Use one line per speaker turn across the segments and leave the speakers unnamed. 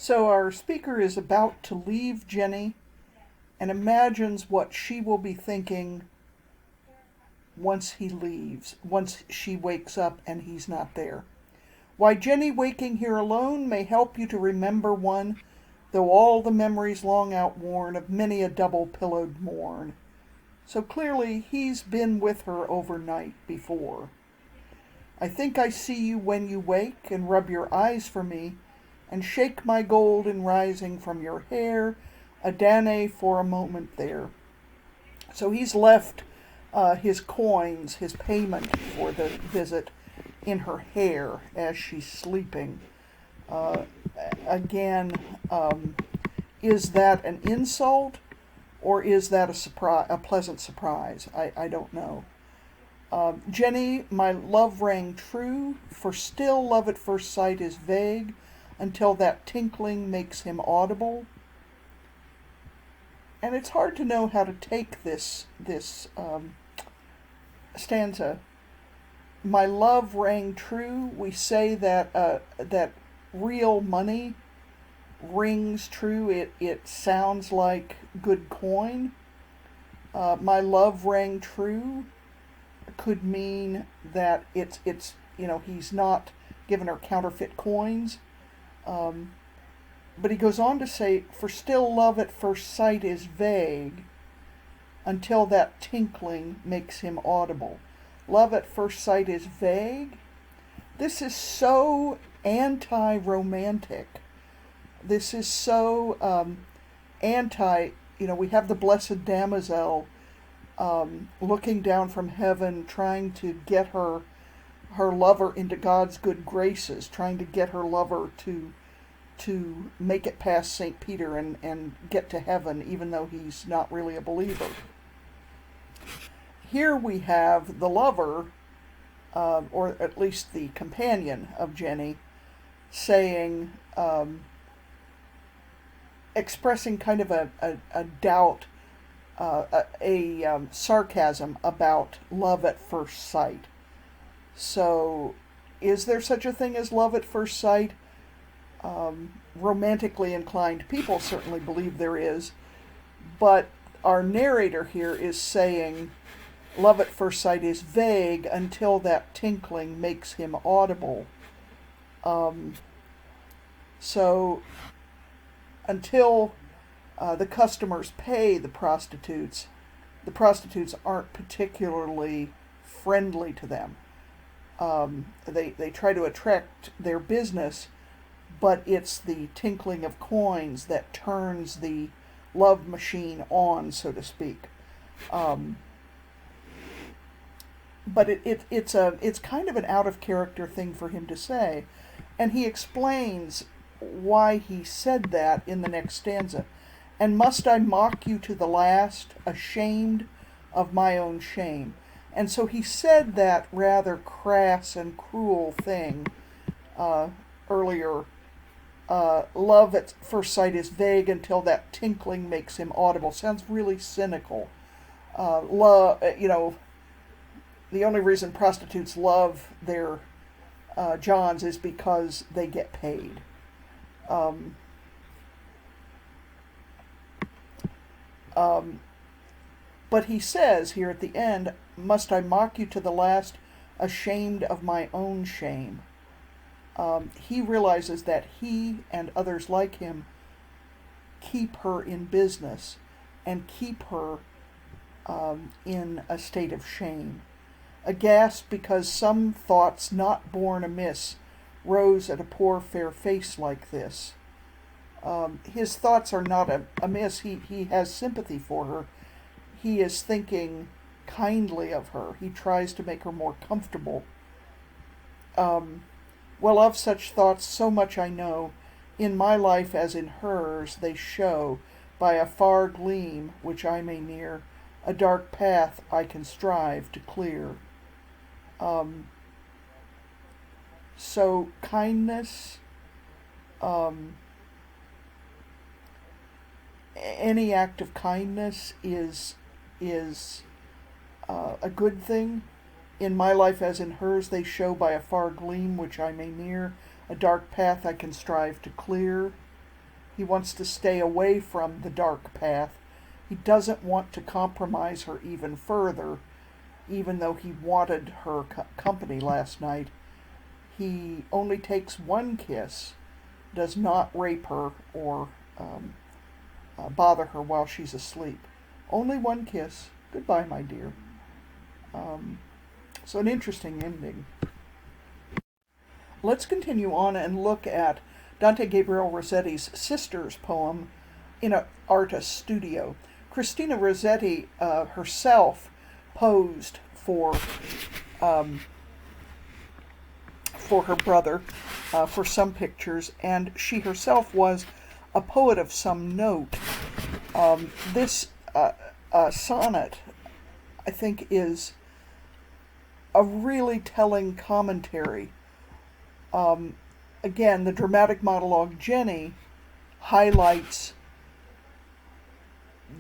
So our speaker is about to leave Jenny and imagines what she will be thinking once he leaves, once she wakes up and he's not there. Why Jenny waking here alone may help you to remember one, though all the memories long outworn of many a double-pillowed morn. So clearly he's been with her overnight before. I think I see you when you wake and rub your eyes for me and shake my gold in rising from your hair, a Danae for a moment there. So he's left his coins, his payment for the visit, in her hair as she's sleeping. Uh, again, is that an insult or is that a pleasant surprise? I don't know. Jenny, my love rang true, for still love at first sight is vague, until that tinkling makes him audible. And it's hard to know how to take this stanza. My love rang true. We say that that real money rings true. It sounds like good coin. My love rang true could mean that it's he's not giving her counterfeit coins. But he goes on to say, for still love at first sight is vague, until that tinkling makes him audible. Love at first sight is vague. This is so anti-romantic. This is so anti, we have the blessed damsel looking down from heaven, trying to get her lover into God's good graces, trying to get her lover to make it past St. Peter and get to heaven, even though he's not really a believer. Here we have the lover, or at least the companion of Jenny, saying, expressing kind of a doubt, a sarcasm about love at first sight. So, is there such a thing as love at first sight? Romantically inclined people certainly believe there is, but our narrator here is saying love at first sight is vague until that tinkling makes him audible. So until the customers pay the prostitutes aren't particularly friendly to them. They try to attract their business, but it's the tinkling of coins that turns the love machine on, so to speak. But it's kind of an out of character thing for him to say, and he explains why he said that in the next stanza. And must I mock you to the last, ashamed of my own shame? And so he said that rather crass and cruel thing earlier. Love at first sight is vague until that tinkling makes him audible. Sounds really cynical. Love, the only reason prostitutes love their Johns is because they get paid. But he says here at the end, must I mock you to the last, ashamed of my own shame? He realizes that he and others like him keep her in business and keep her in a state of shame. Aghast because some thoughts not born amiss rose at a poor fair face like this. His thoughts are not amiss. He has sympathy for her. He is thinking kindly of her. He tries to make her more comfortable. Well, of such thoughts so much I know, in my life as in hers they show, by a far gleam which I may near, a dark path I can strive to clear. So kindness, any act of kindness is a good thing. In my life as in hers they show by a far gleam which I may near, a dark path I can strive to clear. He wants to stay away from the dark path. He doesn't want to compromise her even further, even though he wanted her company last night. He only takes one kiss, does not rape her or bother her while she's asleep. Only one kiss. Goodbye, my dear. So an interesting ending. Let's continue on and look at Dante Gabriel Rossetti's sister's poem, In an Artist's Studio. Christina Rossetti herself posed for her brother for some pictures, and she herself was a poet of some note. This sonnet, I think, is a really telling commentary. Again, the dramatic monologue Jenny highlights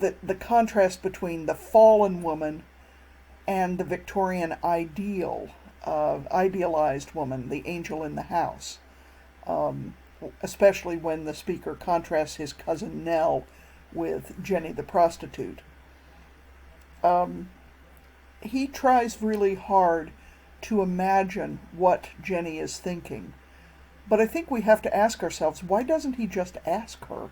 the contrast between the fallen woman and the Victorian ideal, idealized woman, the angel in the house, especially when the speaker contrasts his cousin Nell with Jenny the prostitute. He tries really hard to imagine what Jenny is thinking. But I think we have to ask ourselves, why doesn't he just ask her?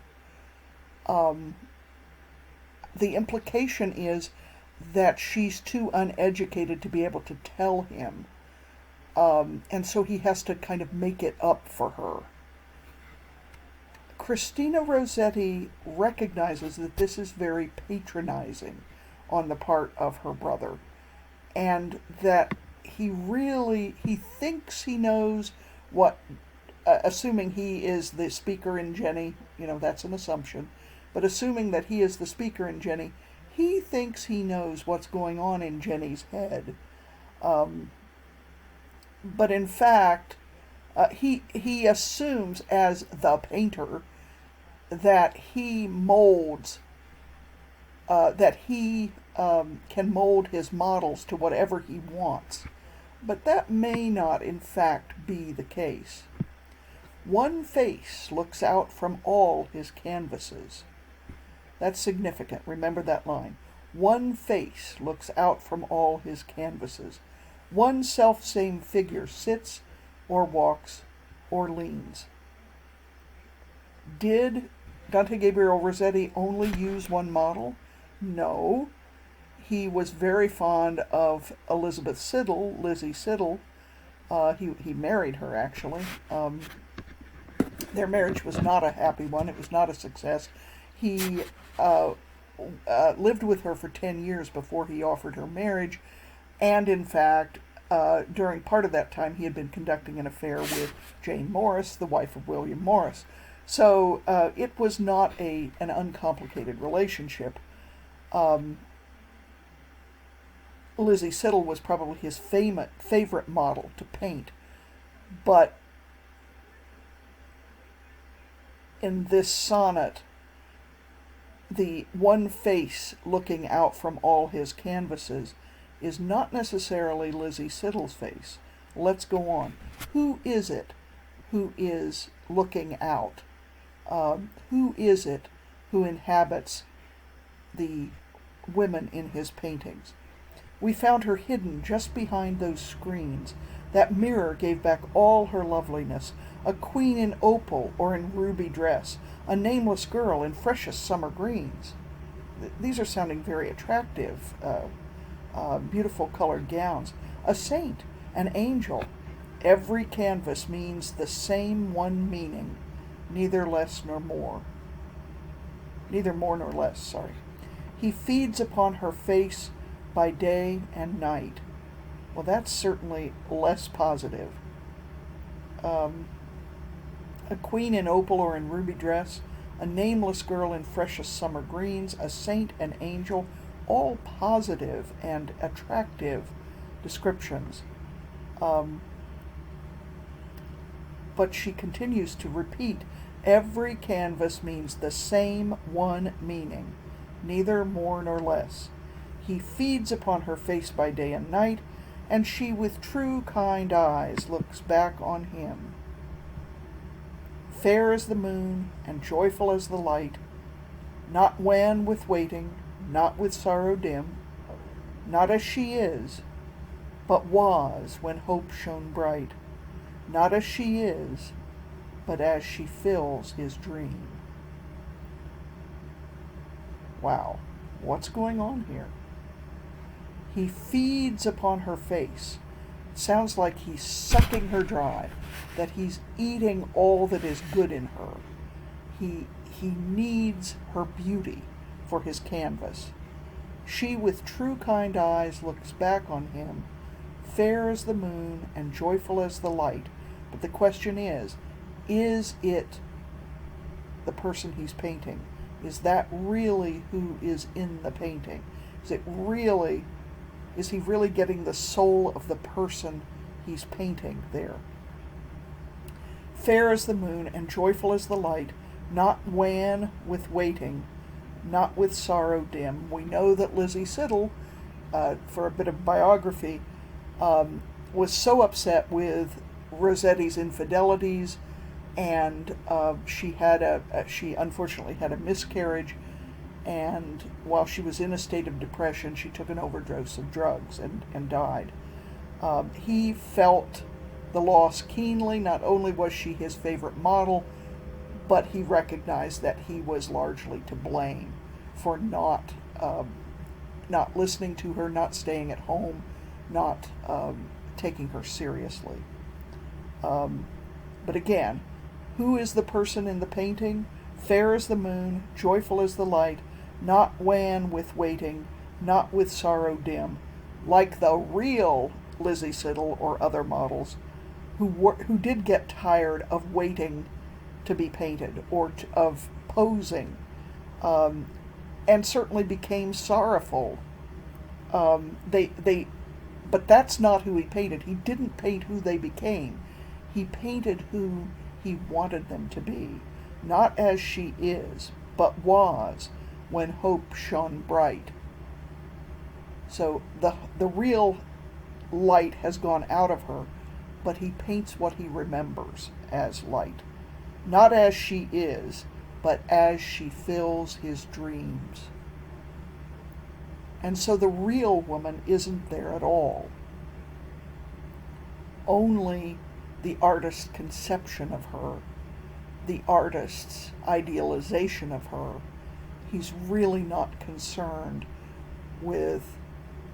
The implication is that she's too uneducated to be able to tell him. And so he has to kind of make it up for her. Christina Rossetti recognizes that this is very patronizing on the part of her brother, and that he thinks he knows what, assuming he is the speaker in Jenny, that's an assumption, but assuming that he is the speaker in Jenny, he thinks he knows what's going on in Jenny's head. But in fact, he assumes, as the painter, that he molds, that he can mold his models to whatever he wants. But that may not, in fact, be the case. One face looks out from all his canvases. That's significant. Remember that line. One face looks out from all his canvases. One self-same figure sits or walks or leans. Did Dante Gabriel Rossetti only use one model? No. He was very fond of Elizabeth Siddal, Lizzie Siddal. He married her, actually. Their marriage was not a happy one. It was not a success. He lived with her for 10 years before he offered her marriage, and in fact, during part of that time, he had been conducting an affair with Jane Morris, the wife of William Morris. So it was not an uncomplicated relationship. Lizzie Siddal was probably his favorite model to paint, but in this sonnet, the one face looking out from all his canvases is not necessarily Lizzie Siddal's face. Let's go on. Who is it who is looking out? Who is it who inhabits the women in his paintings? We found her hidden just behind those screens. That mirror gave back all her loveliness. A queen in opal or in ruby dress. A nameless girl in freshest summer greens. These are sounding very attractive. Beautiful colored gowns. A saint, an angel. Every canvas means the same one meaning. Neither less nor more. Neither more nor less, sorry. He feeds upon her face by day and night. Well, that's certainly less positive. A queen in opal or in ruby dress, a nameless girl in freshest summer greens, a saint, an angel, all positive and attractive descriptions. But she continues to repeat, every canvas means the same one meaning, neither more nor less. He feeds upon her face by day and night, and she with true kind eyes looks back on him. fair as the moon and joyful as the light, not wan with waiting, not with sorrow dim, not as she is, but was when hope shone bright, not as she is, but as she fills his dream. Wow, what's going on here? He feeds upon her face. It sounds like he's sucking her dry, that he's eating all that is good in her. He needs her beauty for his canvas. She with true kind eyes looks back on him, fair as the moon and joyful as the light. But the question is it the person he's painting? Is that really who is in the painting? Is he really getting the soul of the person he's painting there? Fair as the moon and joyful as the light, not wan with waiting, not with sorrow dim. We know that Lizzie Siddal, for a bit of biography, was so upset with Rossetti's infidelities, and she unfortunately had a miscarriage, and while she was in a state of depression, she took an overdose of drugs and died. He felt the loss keenly. Not only was she his favorite model, but he recognized that he was largely to blame for not listening to her, not staying at home, not taking her seriously. But again, who is the person in the painting? Fair as the moon, joyful as the light, not wan with waiting, not with sorrow dim, like the real Lizzie Siddal or other models who did get tired of waiting to be painted or of posing, and certainly became sorrowful. But that's not who he painted. He didn't paint who they became. He painted who he wanted them to be, not as she is, but was when hope shone bright. So the real light has gone out of her, but he paints what he remembers as light, not as she is, but as she fills his dreams. And so the real woman isn't there at all. Only the artist's conception of her, the artist's idealization of her. He's really not concerned with,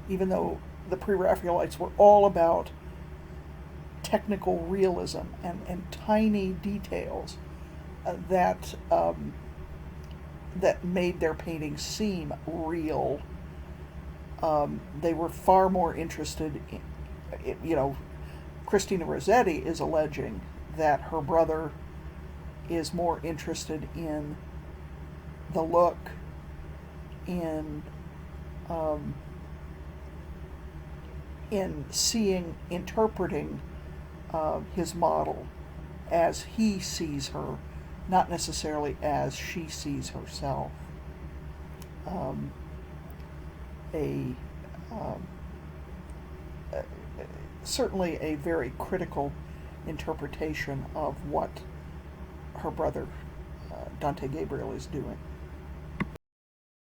even though the Pre-Raphaelites were all about technical realism and tiny details that made their paintings seem real. They were far more interested in, Christina Rossetti is alleging that her brother is more interested in the look, in interpreting his model as he sees her, not necessarily as she sees herself. Certainly a very critical interpretation of what her brother Dante Gabriel is doing.